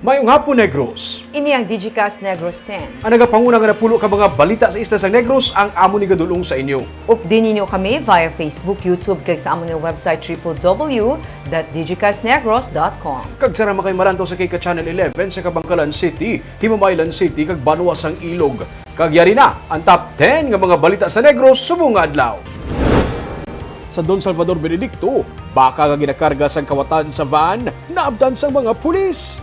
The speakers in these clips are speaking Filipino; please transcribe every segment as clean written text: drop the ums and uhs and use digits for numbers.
Mayong hapon, Negros. Ini ang Digicast Negros X. Ang nagapanguna nga napulo ka mga balita sa isla sa Negros ang amo ni gadulong sa inyo. Updin ninyo kami via Facebook, YouTube, kag sa among website www.digicastnegros.com. Kag sarama kay maranto sa Kika Channel 11 sa Kabangkalan City, Himamaylan City, kag Banuasang Ilog. Kag yari na ang top 10 nga mga balita sa Negros subong nga adlaw. Sa Don Salvador Benedicto, baka nga ginakarga sa kawatan sa van, naabdan sa mga pulis.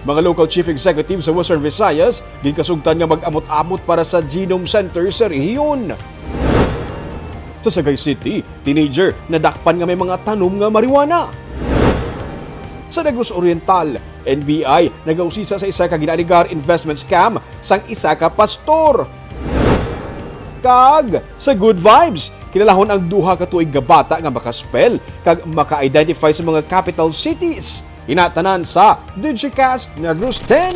Mga local chief executive sa Western Visayas, ginkasugtan nga mag-amot-amot para sa Genome Center sa rehiyon. Sa Sagay City, teenager nadakpan nga may mga tanom nga marijuana. Sa Negros Oriental, NBI nagausisa sa isa ka ginaligar investment scam sang isa ka pastor. Kag sa Good Vibes, kinalahon ang duha ka tuig nga bata nga makaspell kag maka-identify sa mga capital cities. Inatanan sa Digicast Negros X.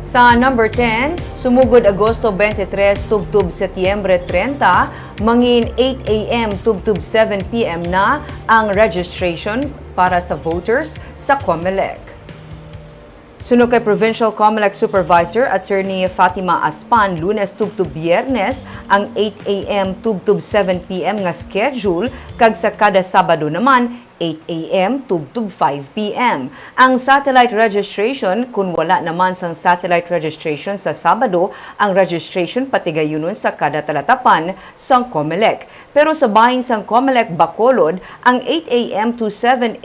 Sa number 10, sumugod Agosto 23 tubtub Setyembre 30, mangin 8 a.m. tubtub 7 p.m. na ang registration para sa voters sa COMELEC. Sunod kay Provincial COMELEC Supervisor Attorney Fatima Aspan, Lunes tubtub Biyernes ang 8 a.m. tubtub 7 p.m. nga schedule, kag sa kada Sabado naman 8 a.m. tubtub 5 p.m. Ang satellite registration, kung wala naman sang satellite registration sa Sabado, ang registration patigayunon sa kada talatapan sang COMELEC. Pero sa bahin sang COMELEC Bacolod, ang 8 a.m. to 7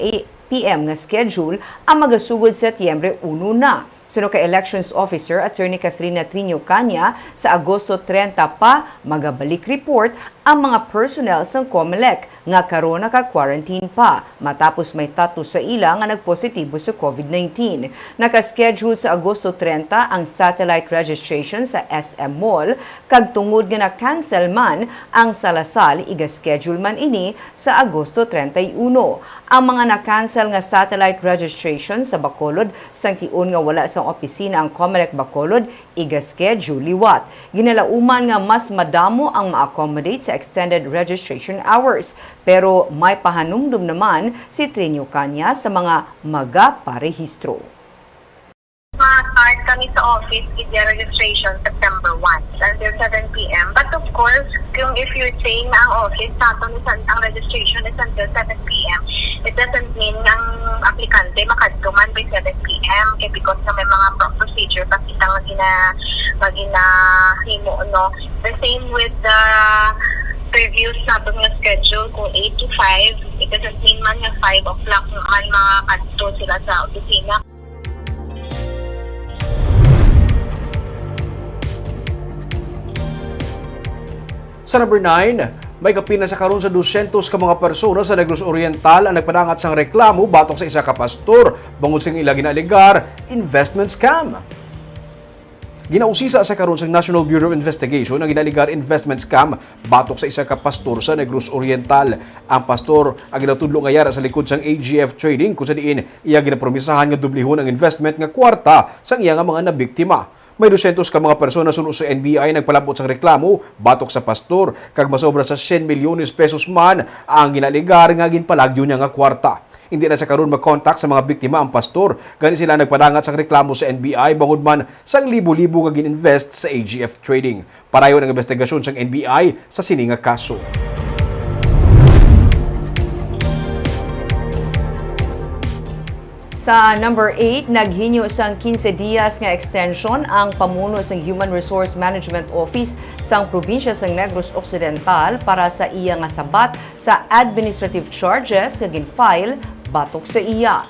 p.m. nga schedule ang magasugod Setyembre 1 na. Sunod kay Elections Officer Attorney Catherine Trino Canya, sa Agosto 30 pa magabalik report ang mga personnel sang COMELEC nga karon naka-quarantine pa matapos may tato sa ila nga nagpositibo sa COVID-19. Naka-schedule sa Agosto 30 ang satellite registration sa SM Mall, kag tungod nga na-cancel man ang salasal, iga-schedule man ini sa Agosto 31. Ang mga na-cancel nga satellite registration sa Bacolod sang tion nga wala sa opisina ang COMELEC Bacolod, iga-schedule liwat. Ginalauman nga mas madamo ang ma-accommodate sa extended registration hours. Pero may pahanumdum naman si Trino Canya sa mga magaparehistro. Ma-start kami sa office with the registration September 1 until 7 p.m. But of course, if you're saying na ang office ang registration is until 7 p.m., it doesn't mean ang aplikante makadtuman by 7 p.m. Because na may mga procedure pa kita maginahimo, no? The same with the previous natin nga schedule, kung 8 to 5, it doesn't mean man nga 5 o'clock man makakadto sila sa opisina. Sa number 9, may kapina sa karon sa 200 ka mga persona sa Negros Oriental ang nagpadangat sang reklamo batok sa isa ka pastor bangod sing ila ginaligar investment scam. Ginausisa sa karon sa National Bureau of Investigation ang ginaligar investment scam batok sa isa ka pastor sa Negros Oriental. Ang pastor ang ginatudlo nga yara sa likod sang AGF Trading kung sa diin iya ginapromisahan nga dublihon ang investment nga kwarta sang iya nga mga nabiktima. May 200 ka mga persona suno sa NBI nagpalabot sang reklamo batok sa pastor kag masobra sa 100 milyones pesos man ang ginaligar nga ginpalagyo niya nga kwarta. Hindi na sa karon mag-contact sa mga biktima ang pastor, gani sila nagpadangat sang reklamo sa NBI bangod man sang libo-libo nga gininvest sa AGF Trading. Parayon ang investigasyon sang NBI sa sini nga kaso. Sa number 8, naghinyo sang 15 dias nga extension ang pamuno sang Human Resource Management Office sang probinsya sang Negros Occidental para sa iya nga sabat sa administrative charges nga gin-file batok sa iya.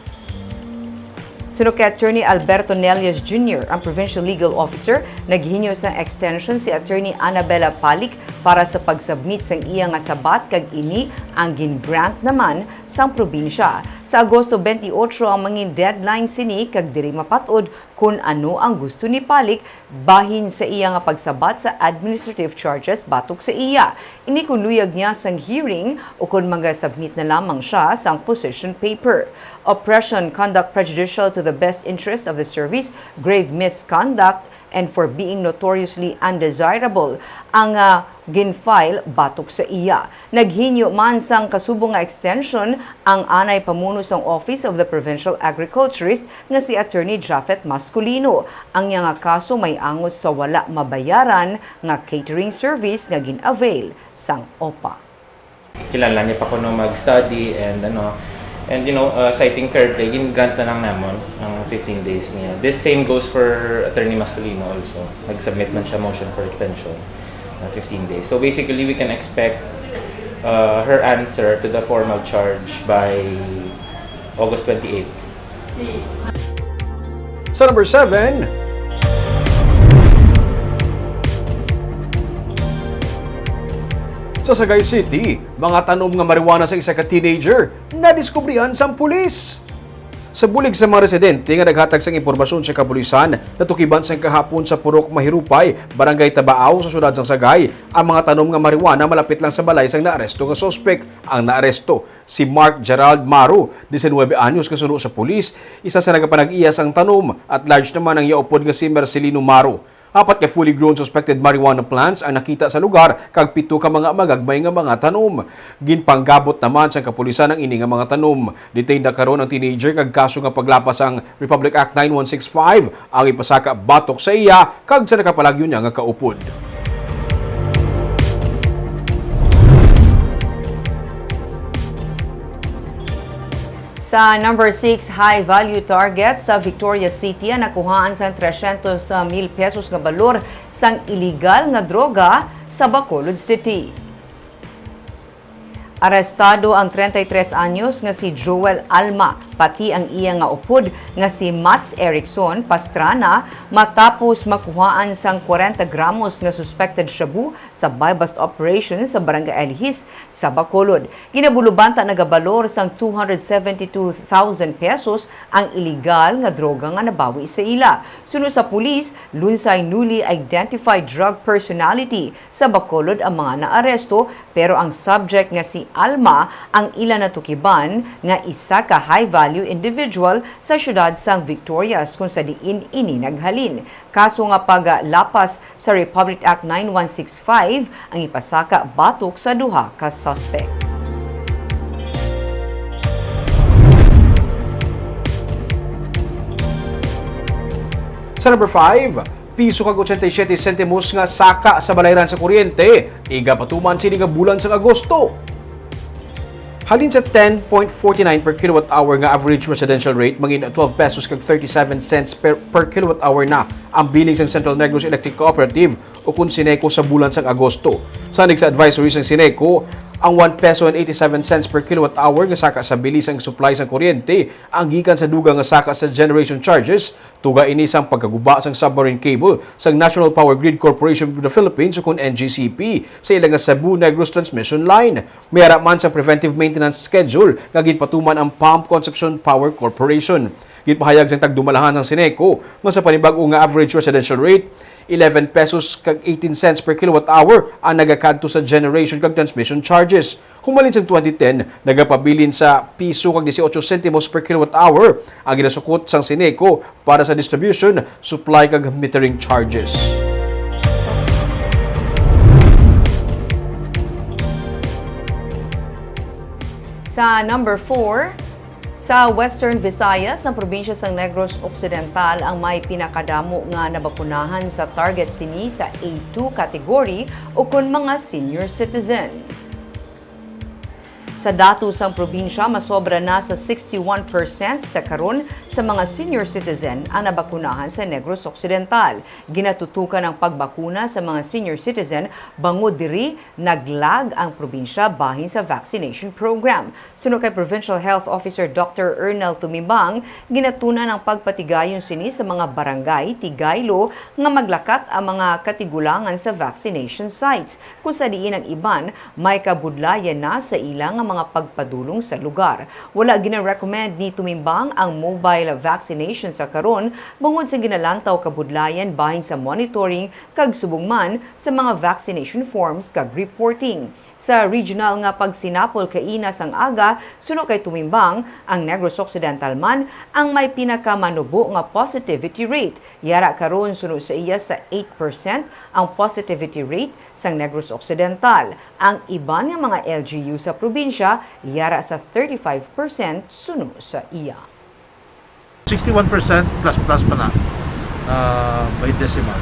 Sunod kay Attorney Alberto Nelias Jr., ang Provincial Legal Officer, naghinyo sa extension si Attorney Annabella Palik para sa pagsubmit sang iya nga sabat kag ini ang gin-grant naman sang probinsya. Sa Agosto 28 ang mangin deadline sini kag diri mapatod kung ano ang gusto ni Palik bahin sa iya nga pagsabat sa administrative charges batok sa iya. Ini kung luyag niya sang hearing o kung mag-submit na lamang siya sang position paper. Oppression, conduct prejudicial to the best interest of the service, grave misconduct, and for being notoriously undesirable. Ang ginfile batok sa iya. Naghinyo man sang kasubong nga extension ang anay pamuno sang Office of the Provincial Agriculturist nga si Attorney Japheth Masculino. Ang nga kaso may angos sa wala mabayaran nga catering service nga gin-avail sang OPA. Kilala niya pa ko nung mag-study and citing fair play, grant na lang namon ang 15 days niya. This same goes for Attorney Masculino also. Nag-submit man siya motion for extension ng 15 days. So basically, we can expect her answer to the formal charge by August 28. Sa number 7, sa Sagay City, mga tanom nga marijuana sa isa ka teenager na diskubrihan sang pulis. Sa bulig sa mga residente nga naghatag sang impormasyon sa kapulisan, natukiban sang kahapon sa Purok Mahirupay, Barangay Tabaaw sa syudad sang Sagay, ang mga tanom nga marijuana malapit lang sa balay sang naaresto nga sospek. Ang naaresto si Mark Gerald Maru, 19 anyos, kasuno sa pulis, isa sa nagapanag-iya sang tanom, at large naman ang yaupod nga si Marcelino Maru. Apat ka fully grown suspected marijuana plants ang nakita sa lugar, kag 7 ka mga magagmay nga mga tanom. Ginpanggabot naman sa kapulisan ang ini nga mga tanom. Detained na karon ang teenager kag kaso nga paglapas ang Republic Act 9165 ang ipasaka batok sa iya kag sa nakapalagyo niya nga kaupod. Sa number 6, high-value target sa Victoria City ang nakuhaan sa 300,000 pesos nga balor sang illegal nga droga sa Bacolod City. Arestado ang 33 anyos nga si Joel Alma, pati ang iya nga upod nga si Mats Erickson Pastrana matapos makuhaan sang 40 gramos nga suspected shabu sa buy-bust operation sa Barangay Elhis sa Bacolod. Ginabulubanta nagabalor sang 272,000 pesos ang illegal nga droga nga nabawi sa ila. Suno sa pulis, lunsay newly identified drug personality sa Bacolod ang mga naaresto, pero ang subject nga si Alma ang ila natukiban nga isa ka high-value individual sa syudad sang Victorias kung sa diin ini naghalin. Kaso nga paglapas sa Republic Act 9165 ang ipasaka batok sa duha ka suspect. Sa number 5, piso kag 87 sentimos nga saka sa balayran sa kuryente, iga patuman sini nga bulan sa Agosto. Halin sa 10.49 per kilowatt hour nga average residential rate, mangin 12 pesos kag 37 cents per kilowatt hour na ang biling sa Central Negros Electric Cooperative o kun Sineco sa bulan sang Agosto. Sanig sa advisory sang Sineco, ang 1 peso and 87 cents per kilowatt hour nga saka sa bilis ang supply sang kuryente ang gikan sa dugang nga saka sa generation charges, tuga ini sang pagkaguba sang submarine cable sang National Power Grid Corporation of the Philippines o kun NGCP sa ilang nga Cebu Negros transmission line. Mayara man sa preventive maintenance schedule nga ginpatuman ang Pump Conception Power Corporation. Ginpahayag sang tagdumalahan sang Sineco nga sa panibag-o nga average residential rate, 11 pesos kag 18 cents per kilowatt hour ang nagakadto sa generation kag transmission charges. Humalin sa 2010, nagapabilin sa piso kag 18 sentimos per kilowatt hour ang ginasukot sang Sineco para sa distribution, supply kag metering charges. Sa number 4, sa Western Visayas, ang probinsya sang Negros Occidental ang may pinakadamo nga nabakunahan sa target sini sa A2 category o kun mga senior citizen. Sa datos sang probinsya, masobra na sa 61% sa karon sa mga senior citizen ang nabakunahan sa Negros Occidental. Ginatutukan ang pagbakuna sa mga senior citizen bangod diri naglag ang probinsya bahin sa vaccination program. Suno kay Provincial Health Officer Dr. Ernel Tumimbang, ginatunan ang pagpatigayon sini sa mga barangay tigaylo nga maglakat ang mga katigulangan sa vaccination sites. Kung sa diin ang iban, may kabudlayan na sa ilang nga mga pagpadulong sa lugar. Wala gina-recommend ni tumimbang ang mobile vaccination sa karon bungod sa ginalantaw kabudlayan bahin sa monitoring kag subong man sa mga vaccination forms kag reporting. Sa regional nga pagsinapol kay Inas ang aga, suno kay tumimbang ang Negros Occidental man ang may pinakamanubo nga positivity rate. Yara karon suno sa iya sa 8% ang positivity rate sa Negros Occidental. Ang iban nga mga LGU sa probinsya yara sa 35% suno sa iya. 61% plus pa na by decimal.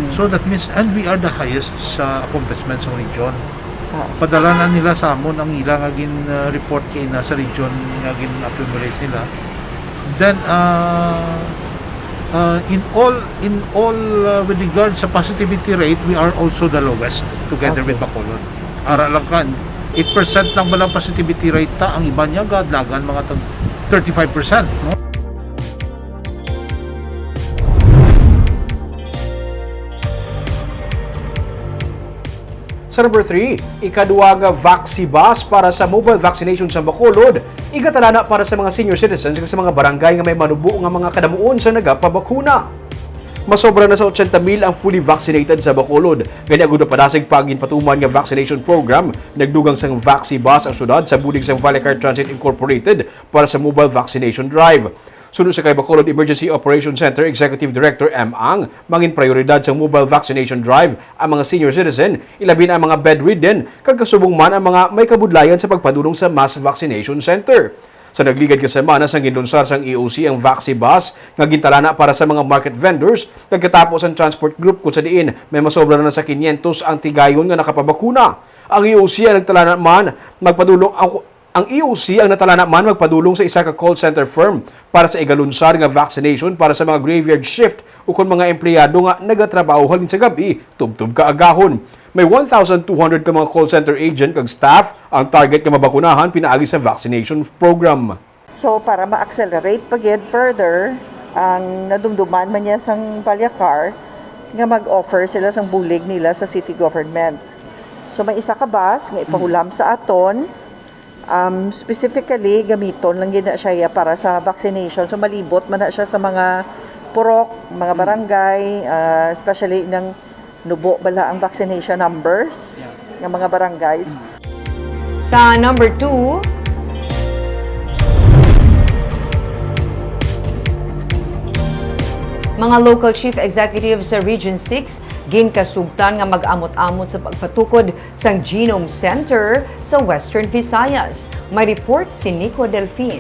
So that means, and we are the highest sa accomplishment sa region. Padala na nila sa amon ang ilang agin report kay na sa region nga gin accumulate nila. Then in all with regard sa positivity rate, we are also the lowest together with Bacolod. Ara lang kan 8% lang balang positivity rate ta, ang iba niya gadlagan mga 35%, no? Sa number 3, ikaduwa nga vaccibus para sa mobile vaccination sa Bacolod, igatalana para sa mga senior citizens ug sa mga barangay nga may manubo nga mga kadamuon sa nagapabakuna. Masobra na sa 80,000 ang fully vaccinated sa Bacolod. Gani agud na padasig paginpatuman nga vaccination program, nagdugang sang vaccibus ang syudad sa bulig sang Valley Car Transit Incorporated para sa mobile vaccination drive. Sunod sa kay Bacolod Emergency Operations Center Executive Director M. Ang, mangin prioridad sa mobile vaccination drive ang mga senior citizen, ilabi na ang mga bedridden, kagkasubong man ang mga may kabudlayan sa pagpadulong sa mass vaccination center. Sa nagligad ka semana sang ginlunsar sang EOC ang vaccibus nga gintalana para sa mga market vendors, nagkatapos ang transport group kung sa diin may masobra na sa 500 ang tigayon nga nakapabakuna. Ang EOC ang nagtalana man magpadulong ang EOC ang natalana man magpadulong sa isa ka call center firm para sa igalunsar nga vaccination para sa mga graveyard shift o kung mga empleyado nga nagatrabaho halin sa gabi, tubtub ka agahon. May 1,200 ka mga call center agent kag staff ang target nga mabakunahan pinaagi sa vaccination program. So para ma-accelerate pagid further, ang nadumduman man niya sang Valyacar nga mag-offer sila sang bulig nila sa city government. So may isa ka bus nga ipahulam sa aton. Specifically, gamiton lang gina siya para sa vaccination. So, malibot man na siya sa mga purok, mga barangay, especially ng nubo bala ang vaccination numbers ng mga barangays. Sa number 2, mga local chief executives sa Region 6 ginkasugtan nga mag-amot-amot sa pagpatukod sang Genome Center sa Western Visayas. May report si Nico Delfin.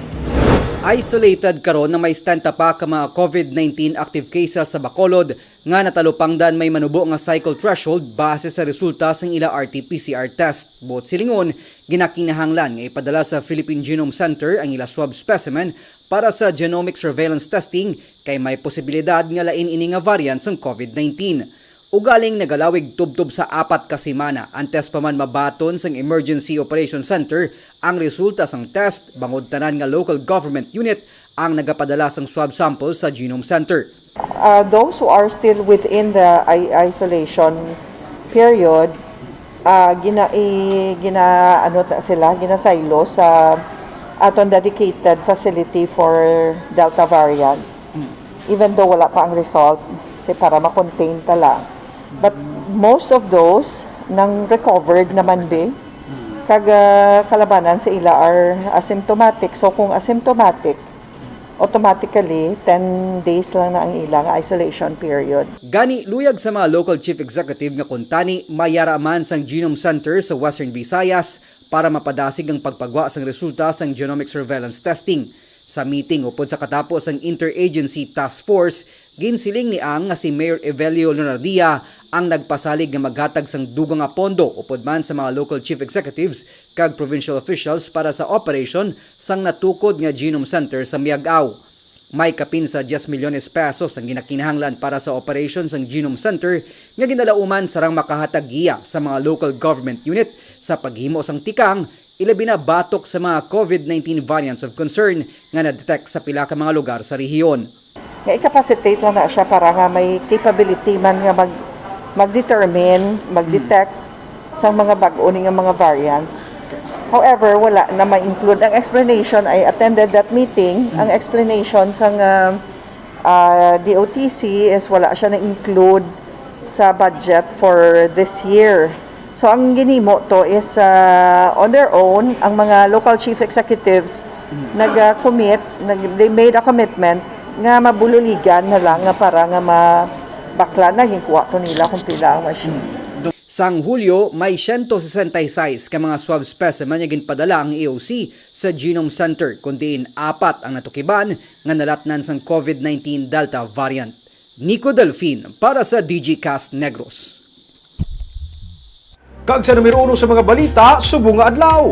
Isolated karon na may 70 pa ka mga COVID-19 active cases sa Bacolod nga natalupangdan may manubo nga cycle threshold base sa resulta sang ila RT-PCR test. Buot silingon, ginakinahanglan nga ipadala sa Philippine Genome Center ang ila swab specimen para sa genomic surveillance testing kay may posibilidad nga lain ini nga variant sang COVID-19. Ugaling nagalawig tubtob sa 4 ka semana antes pa man mabaton sang Emergency Operations Center ang resulta sang test bangod tanan nga local government unit ang nagapadala sang swab sample sa Genome Center. Those who are still within the isolation period, ginasilo sa aton dedicated facility for Delta variant. Even though wala pa ang result, para ma-contain tala. But most of those nang recovered naman kag kalabanan sa ila are asymptomatic. So kung asymptomatic, automatically 10 days lang na ang ilang isolation period. Gani luyag sa mga local chief executive nga kuntani mayara man sang Genome Center sa Western Visayas para mapadasig ang pagpagwa sang resulta sang genomic surveillance testing. Sa meeting upod sa katapos ang Interagency Task Force, ginsiling ni ang nga si Mayor Evelio Lunardia ang nagpasalig nga maghatag sang dugang nga pondo upod man sa mga local chief executives kag provincial officials para sa operation sang natukod nga Genome Center sa Miagao. May kapin sa 10 milyones pesos ang ginakinahanglan para sa operation sang Genome Center nga ginalauman sarang makahatag giya sa mga local government unit sa paghimo sang tikang ilabi na batok sa mga COVID-19 variants of concern nga na-detect sa pila ka mga lugar sa rehiyon. Nga i-capacitate lang na siya para nga may capability man nga mag-determine, mag-detect sa mga bag-o nga mga variants However, wala na ma-include. Ang explanation, I attended that meeting. Ang explanation sa DOTC is wala siya na-include sa budget for this year. So, ang ginimo to is on their own, ang mga local chief executives nag-commit, they made a commitment nga mabululigan na lang nga para nga mabakla naging kuha to nila kung pila ang machine. Sang Hulyo, may 166 ka mga swab specimen nga ginpadala ang EOC sa Genome Center, kundiin 4 ang natukiban nga nalatnan sang COVID-19 Delta variant. Nico Delfin para sa Digicast Negros. Kag sa numero 1 sa mga balita, subong nga adlaw.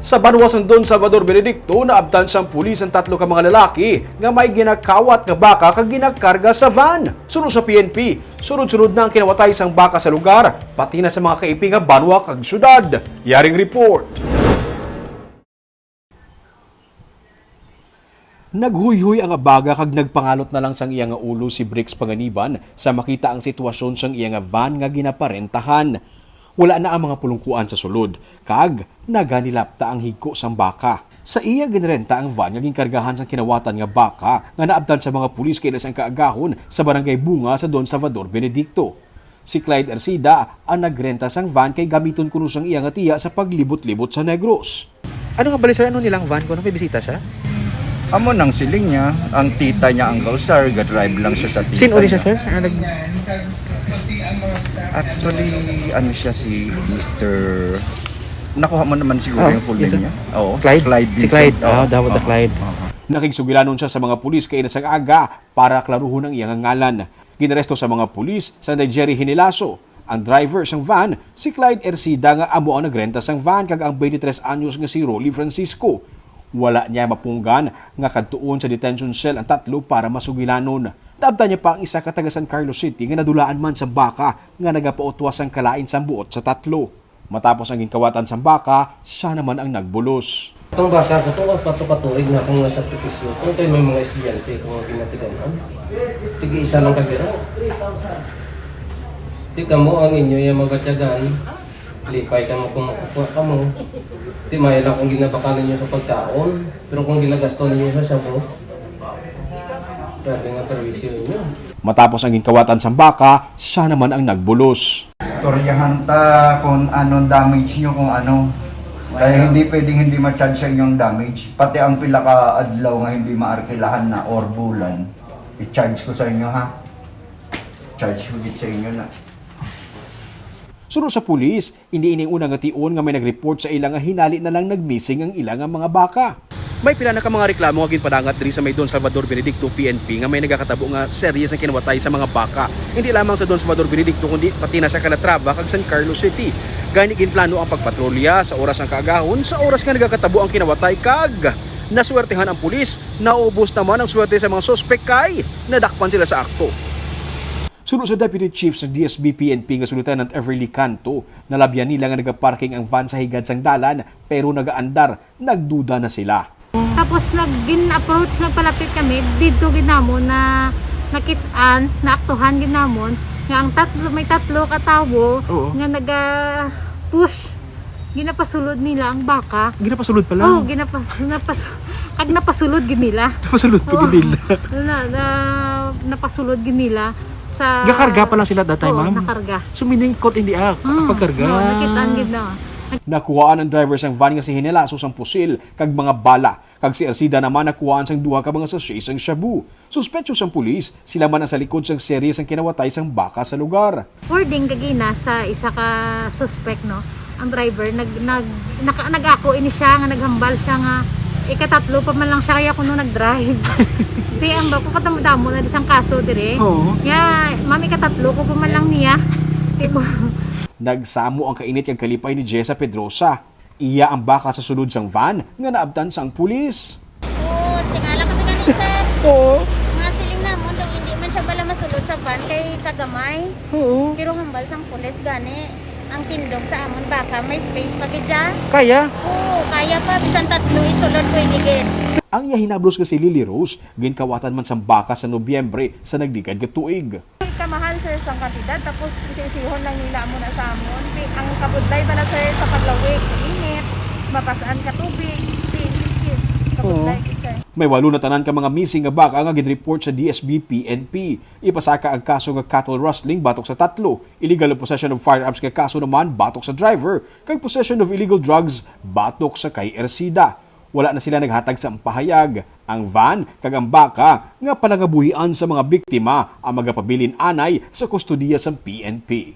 Sa Banwa sang Don Salvador Benedicto, naabtan sang pulis ang 3 ka mga lalaki nga may ginakawat nga baka kag ginakarga sa van. Sunod sa PNP, sunod-sunod na ang kinawatay sang baka sa lugar, pati na sa mga kaiping nga Banwa kag syudad. Yaring report. Naghuyhuy ang abaga kag nagpangalot na lang sang iya nga ulo si Brix Panganiban sa makita ang sitwasyon sang iya nga van nga ginaparentahan. Wala na ang mga pulungkuan sa sulod, kag naganilapta ang higko sang baka. Sa iya ginrenta ang van nga ginkargahan sang kinawatan nga baka nga naabtan sa mga pulis kay ang kaagahon sa barangay Bunga sa Don Salvador Benedicto. Si Clyde Ercida ang nagrenta sang van kay gamiton kuno sang iya nga tiya sa paglibot-libot sa Negros. Ano nga balisar ano nilang van kung may bisita siya? Amo nang siling niya, ang tita niya ang kausar, ga-drive lang siya sa tita Sin uli siya, niya. sir? Actually, ano siya si Mr. Nakuha mo naman siguro yung full yes, name niya. Oo, Clyde? Si Clyde. Dapat na Clyde. Nakigsugilanon siya sa mga pulis kay nasang aga para klaruhon ang iyang ngalan. Ginaresto sa mga pulis sa Jerry Hinilaso. Ang driver sang van, si Clyde Ercida nga amo ang nagrenta sang van kag ang 23 anyos nga si Rolly Francisco. Wala niya mapunggan nga kadtuon sa detention cell ang 3 para masugilanon. Naabtan niya pa ang isa ka taga San Carlos City nga nadulaan man sa baka nga nagapautwas ang kalain sa buot sa 3. Matapos ang ginkawatan sa baka, siya naman ang nagbulos. Itong basa ko, itong patuig na kung nasa propisyo. Kung tayo may mga estudyante kung pinatiganan, tigi-isa ng kagiro. Tika mo ang inyo yung magatyagan, lipay ka mo kung makukuha ka mo. Di may lang kung ginabakalan nyo sa pagkaon, pero kung ginagasto ninyo sa sabo, grabe nga perwisyo ninyo. Matapos ang ginkawatan sa baka, siya naman ang nagbulos. Storyahan ta kung anong damage nyo, kung ano. Kaya hindi pwedeng hindi ma-charge sa inyong damage. Pati ang pila ka adlaw nga hindi maarkilahan na or bulan, i-charge ko sa inyo ha. Charge ko sa inyo na. Sunod sa pulis, hindi ining unang ation nga may nag-report sa ilang nga hinali na lang nag-missing ang ilang nga mga baka. May pila na ka mga reklamo nga ginpadangat diri sa may Don Salvador Benedicto PNP nga may nagakatabo nga seryes ang kinawatay sa mga baka. Hindi lamang sa Don Salvador Benedicto kundi pati na sa Calatrava kag San Carlos City. Gani ginplano ang pagpatrolya sa oras ng kaagahon sa oras nga nagakatabo ang kinawatay kag naswertehan ang pulis, naubos naman ang swerte sa mga sospek kay nadakpan sila sa akto. Sunod sa Deputy Chief sa DSB-PNP nga si Lieutenant Everly Canto, nalabyan nila nga nagaparking ang van sa higad sang dalan pero nagaandar, nagduda na sila. Tapos nag-approach, nagpalapit kami, dito ginamon na nakitaan, naaktuhan ginamon, nga ang may 3 katawo nga naga-push, ginapasulod nila ang baka. Ginapasulod pa Oo, lang? napasulod ginila. Napasulod pa ginila? Napasulod ginila. Sa Gakarga pa lang sila that time, ma'am? nakarga. So meaning caught in the act, pagkarga. Nakitaan gina. Nakuhaan ang driver sang van nga si Hinelaso sang pusil kag mga bala. Kag si Ercida naman nakuhaan sang 2 ka mga sachet sang shabu. Suspetso sang pulis, sila man ang sa likod sang serye sang kinawatay sang baka sa lugar. Wording kagina sa isa ka suspect, no? Ang driver nag-ako ini siya nga naghambal siya nga ika-3 pa man lang siya kaya kuno nag-drive. Di ang bako katamo na isang kaso dire. Oo. Ya, mami ika-3 ko pa man lang niya. Tipo Nagsamo ang kainit kag kalipay ni Jessa Pedrosa. Iya ang baka sa sulod sang van nga naabtan sang pulis. Oo, tingala kami ganin sir. Oo. Mga siling namon daw hindi man siya bala masulod sa van kay kagamay. Oo. Pero hambal sang pulis gani. Ang tindog sa amon baka may space pa gidya. Kaya? Oo, kaya pa bisan 3 isulod pwede gid. Ang iya hinablos nga si Lily Rose, ginkawatan man sang baka sa Nobyembre sa nagdigad nga tuig. kamahal sir sa kantidad tapos isisihon lang nila muna sa amon. Ang kabudlay pala sir sa paglawig, init, mapasaan ka tubig, kabudlay sir. May 8 na tanan ka mga missing nga baka nga gid-report sa DSB-PNP. Ipasaka ang kaso nga cattle rustling batok sa 3, illegal possession of firearms nga kaso naman batok sa driver, kag possession of illegal drugs batok sa kay Ersida. Wala na sila naghatag sa pahayag. Ang van kag ang baka nga panangabuhian sa mga biktima ang magapabilin anay sa kustudiya sa PNP.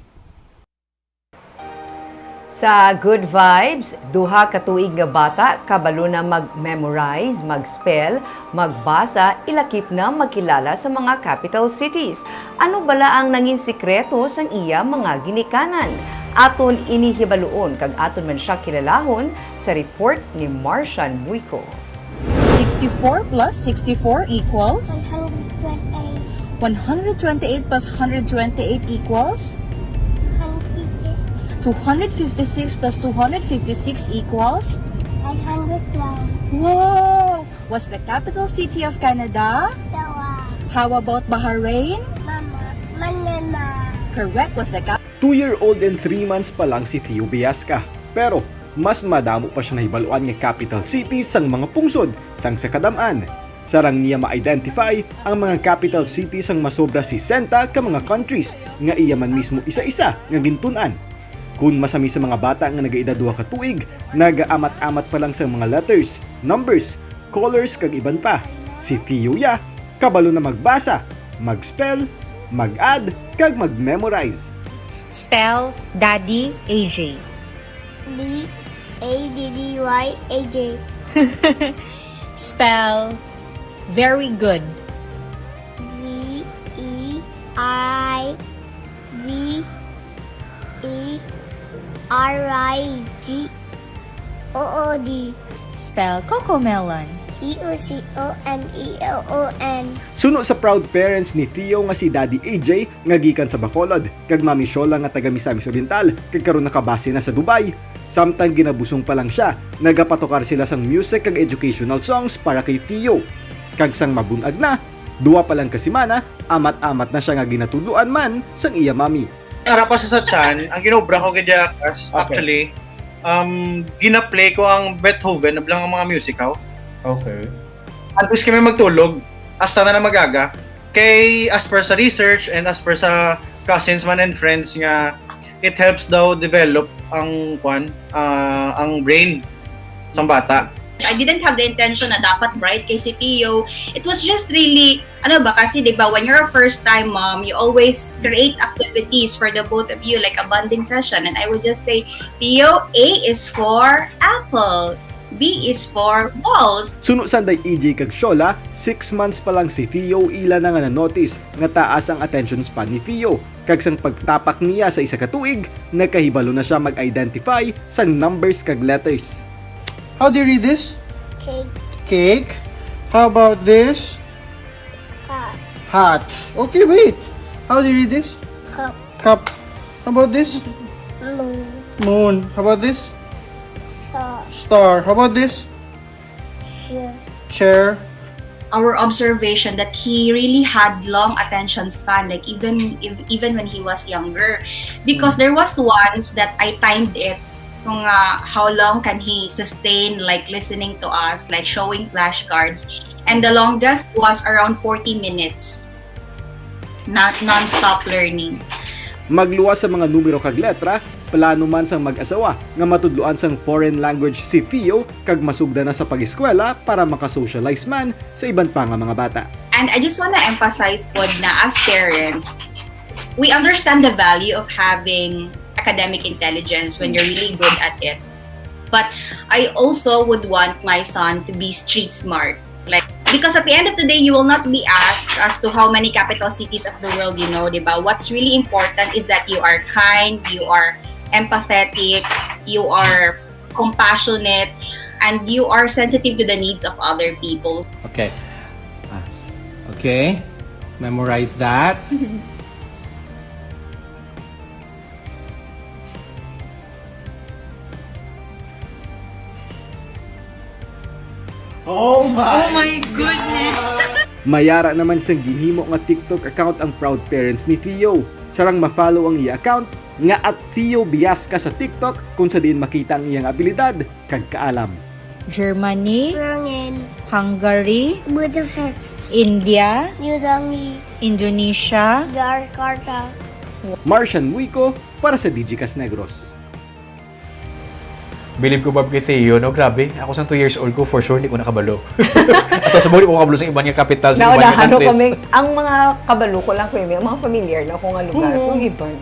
Sa Good Vibes, duha ka tuig nga bata kabalo na mag-memorize, mag-spell, magbasa, ilakip na magkilala sa mga capital cities. Ano bala ang nanging sikreto sang iya mga ginikanan? Aton inihibaluon kag aton man siya kilalahon sa report ni Marcian Buico. 64 plus 64 equals? 128. 128 plus 128 equals? 256 plus 256 equals? 512. Wow! What's the capital city of Canada? Ottawa. How about Bahrain? Manama. Correct. What's the capital? 2-year-old and 3 months pa lang si Theo Biasca. Pero mas madamo pa siya nahibaluan nga capital cities sang mga pungsod sang sa kadamaan. Sarang niya ma-identify ang mga capital cities sang masobra 60 ka mga countries nga iya man mismo isa-isa nga gintun-an. Kung masami sa mga bata nga nagaedad 2 ka tuig, nagaamat-amat pa lang sa mga letters, numbers, colors kag iban pa. Si Theo ya, kabalo na magbasa, mag-spell, mag-add, kag mag-memorize. Spell Daddy AJ. D-A-D-D-Y A-J. Spell very good. V-E-I-V-E-R-I-G-O-O-D. Spell Cocomelon. C-O-C-O-M-E-L-O-N. Suno sa proud parents ni Theo nga si Daddy AJ nga gikan sa Bacolod, kag Mami Shola nga taga Misamis Oriental, kag karon nakabase na sa Dubai. Samtang ginabusong pa lang siya, nagapatokar sila sang music kag educational songs para kay Theo. Kag sang mabunag na, 2 pa lang kasimana, amat-amat na siya nga ginatuluan man sang iya mami. Ara pa sa chan, ang ginobra ko kay Digicast, actually, gina-play ko ang Beethoven, nablang ang mga musical. Okay. Antes kami magtulog, hasta na magaga. Kay as per sa research and as per sa cousins man and friends nga, it helps daw develop ang brain ng bata. I didn't have the intention na dapat bright kay si Theo. It was just really, kasi diba, when you're a first-time mom, you always create activities for the both of you, like a bonding session. And I would just say, Theo, A is for apple. B is for balls. Suno sanday EJ kag Shola, 6 months pa lang si Theo ila na nga na-notice nga taas ang attention span ni Theo. Kag sang pagtapak niya sa isa ka tuig, nagkahibalo na siya mag-identify sa numbers kag letters. How do you read this? Cake. Cake. How about this? Cup. Hat. Okay, wait. How do you read this? Cup. Cup. How about this? Moon. Moon. How about this? Star. Star. How about this? Chair. Chair. Our observation that he really had long attention span, like even when he was younger, because there was once that I timed it kung how long can he sustain like listening to us, like showing flashcards, and the longest was around 40 minutes, not non-stop learning. Magluwas sa mga numero kag letra, plano man sang mag-asawa nga matudloan sang foreign language si Theo kag masugda na sa pag-eskwela para makasocialize man sa iban pa nga mga bata. And I just want to emphasize po na as parents, we understand the value of having academic intelligence when you're really good at it. But I also would want my son to be street smart. Because at the end of the day, you will not be asked as to how many capital cities of the world you know, diba? What's really important is that you are kind, you are empathetic, you are compassionate, and you are sensitive to the needs of other people. Okay. Okay. Memorize that. Oh my goodness! Mayara naman sang ginhimo nga TikTok account ang proud parents ni Theo. Sarang ma-follow ang iya account nga at Theo Biasca sa TikTok kung sa din makita ang iyang abilidad kag kaalam. Germany, Hungary, India, Indonesia, Martian Wico para sa Digicast Negros. Believe ko ba kay Theo, no? Grabe. Ako sang 2 years old ko, for sure, hindi ko nakabalo. At sa muli ko kabalo sa ibang capital, sa ibang countries. kami, ang mga kabalo ko lang ko yung mga familiar na kung nga lugar. Kung ibang.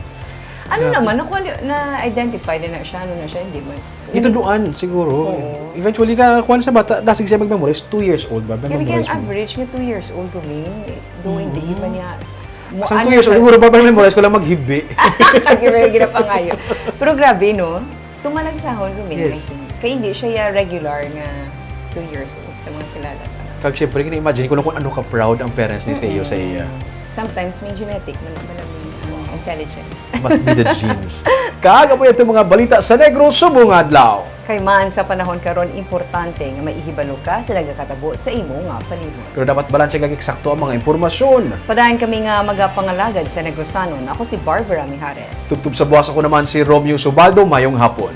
Ano naman, na-identify din na siya, ano na siya, hindi man. Ito doon, siguro. Oo. Eventually, kung sa bata, dasig siya mag-memorize, 2 years old ba? Kaya ang average nga 2 years old kami, doon hindi man niya. Sa 2 years old, siguro ba memorize ko lang maghibi? Kaya pangayo. Pero grabe, no? Tumalag sa hon kami. Yes. Kaya hindi siya regular nga 2 years old sa mga kilala. Kag syempre, kina-imagine ko lang kung ano ka-proud ang parents ni Theo sa iya. Sometimes may genetic, malaming intelligence. Must be the genes. Kaaga po ito mga balita sa Negros subong adlaw. Kay man sa panahon karon importante nga maihibalo ka sa nagakatabo sa imo nga palibot. Pero dapat balanse kag eksakto ang mga impormasyon. Padayon kami nga magapangalagad sa Negrosanon. Ako si Barbara Mijares. Tubtub sa buwas ako naman si Romeo Subaldo, mayong hapon.